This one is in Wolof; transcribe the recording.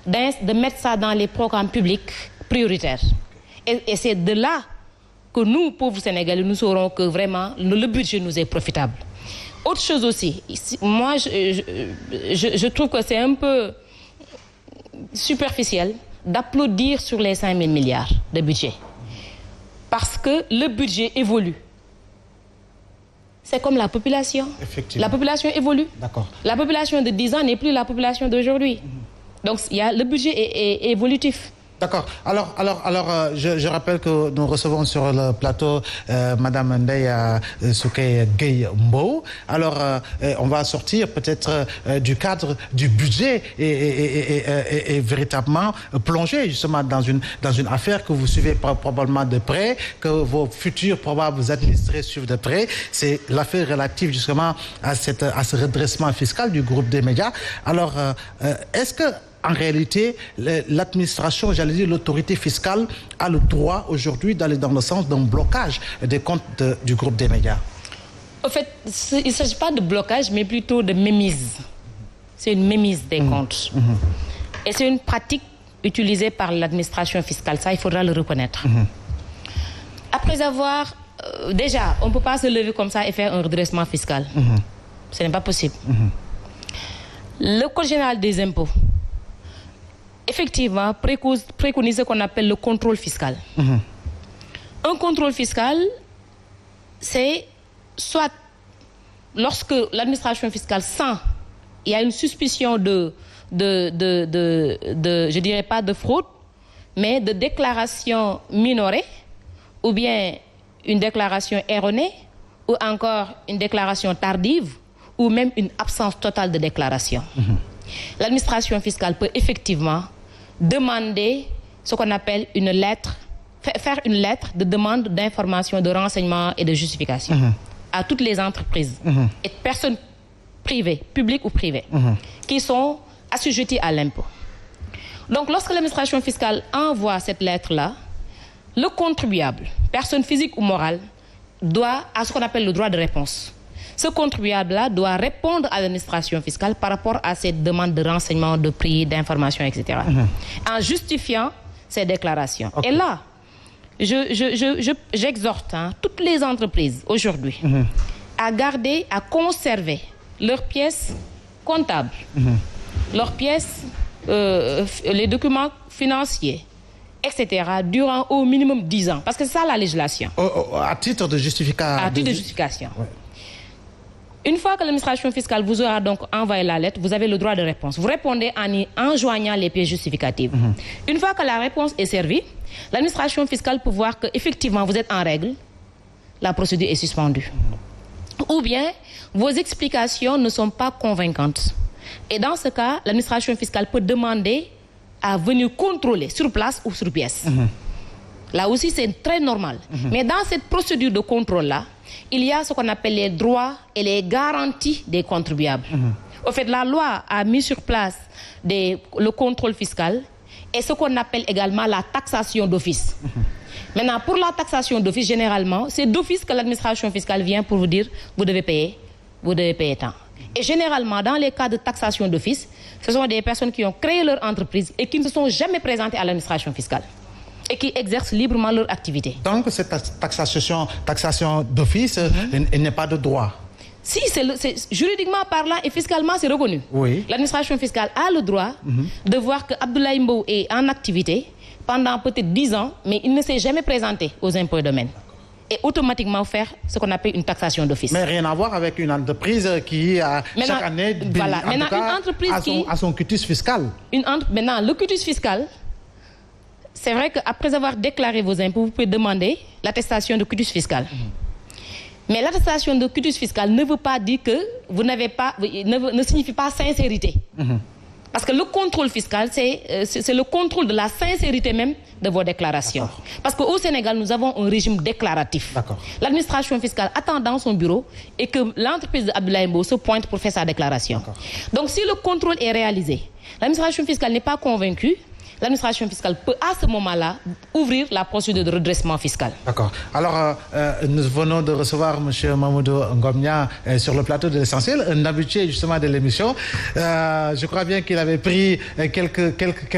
de mettre ça dans les programmes publics prioritaires. Et c'est de là que nous, pauvres Sénégalais, nous saurons que vraiment le budget nous est profitable. Autre chose aussi, moi je trouve que c'est un peu superficiel d'applaudir sur les 5 000 milliards de budget. Parce que le budget évolue. C'est comme la population. La population évolue. La population de 10 ans n'est plus la population d'aujourd'hui. Donc le budget est évolutif. D'accord. Alors, je rappelle que nous recevons sur le plateau Madame Ndeye Soukeye Gueye Mbow. Alors, on va sortir peut-être du cadre du budget et véritablement plonger justement dans une affaire que vous suivez probablement de près, que vos futurs probables administrés suivent de près. C'est l'affaire relative justement à ce redressement fiscal du groupe des médias. Alors, est-ce que en réalité, l'administration, j'allais dire l'autorité fiscale, a le droit aujourd'hui d'aller dans le sens d'un blocage des comptes du groupe des médias? En fait, il ne s'agit pas de blocage, mais plutôt de mémise. C'est une mémise des comptes. Et c'est une pratique utilisée par l'administration fiscale. Ça, il faudra le reconnaître. Après avoir... déjà, on ne peut pas se lever comme ça et faire un redressement fiscal. Ce n'est pas possible. Le Code général des impôts, effectivement, préconise ce qu'on appelle le contrôle fiscal. Un contrôle fiscal, c'est soit lorsque l'administration fiscale sent il y a une suspicion je dirais pas de fraude, mais de déclaration minorée, ou bien une déclaration erronée, ou encore une déclaration tardive, ou même une absence totale de déclaration. L'administration fiscale peut effectivement demander ce qu'on appelle une lettre, faire une lettre de demande d'information, de renseignement et de justification à toutes les entreprises et personnes privées, publiques ou privées, qui sont assujetties à l'impôt. Donc, lorsque l'administration fiscale envoie cette lettre-là, le contribuable, personne physique ou morale, doit à ce qu'on appelle le droit de réponse. Ce contribuable-là doit répondre à l'administration fiscale par rapport à cette demande de renseignement, de prix, d'information, etc. En justifiant ces déclarations. Et là, j'exhorte toutes les entreprises aujourd'hui à garder, à conserver leurs pièces comptables, leurs pièces, les documents financiers, etc., durant au minimum 10 ans. Parce que c'est ça la législation. À titre de justification. À titre de justification. Ouais. Une fois que l'administration fiscale vous aura donc envoyé la lettre, vous avez le droit de réponse. Vous répondez en joignant les pièces justificatives. Une fois que la réponse est servie, l'administration fiscale peut voir qu'effectivement vous êtes en règle, la procédure est suspendue. Ou bien, vos explications ne sont pas convaincantes. Et dans ce cas, l'administration fiscale peut demander à venir contrôler sur place ou sur pièce. Là aussi, c'est très normal. Mais dans cette procédure de contrôle-là, il y a ce qu'on appelle les droits et les garanties des contribuables. Au fait, la loi a mis sur place le contrôle fiscal et ce qu'on appelle également la taxation d'office. Maintenant, pour la taxation d'office, généralement, c'est d'office que l'administration fiscale vient pour vous dire vous devez payer tant. Et généralement, dans les cas de taxation d'office, ce sont des personnes qui ont créé leur entreprise et qui ne se sont jamais présentées à l'administration fiscale et qui exercent librement leur activité. Donc, cette taxation d'office, elle n'est pas de droit? Si, juridiquement parlant et fiscalement, c'est reconnu. Oui. L'administration fiscale a le droit de voir que Abdoulaye Mbow est en activité pendant peut-être 10 ans, mais il ne s'est jamais présenté aux impôts et domaines. Et automatiquement faire ce qu'on appelle une taxation d'office. Mais rien à voir avec une entreprise qui, chaque année, a son quitus fiscal. Maintenant, le quitus fiscal, c'est vrai qu'après avoir déclaré vos impôts, vous pouvez demander l'attestation de quitus fiscal. Mais l'attestation de quitus fiscal ne veut pas dire que vous n'avez pas, ne signifie pas sincérité. Parce que le contrôle fiscal, c'est le contrôle de la sincérité même de vos déclarations. Parce qu'au Sénégal, nous avons un régime déclaratif. L'administration fiscale attend dans son bureau et que l'entreprise d'Abdoulaye Mbow se pointe pour faire sa déclaration. Donc si le contrôle est réalisé, l'administration fiscale n'est pas convaincue, l'administration fiscale peut à ce moment-là ouvrir la procédure de redressement fiscal. D'accord. Alors, nous venons de recevoir M. Mamoudou Ngomnia sur le plateau de l'Essentiel, un habitué justement de l'émission. Je crois bien qu'il avait pris quelques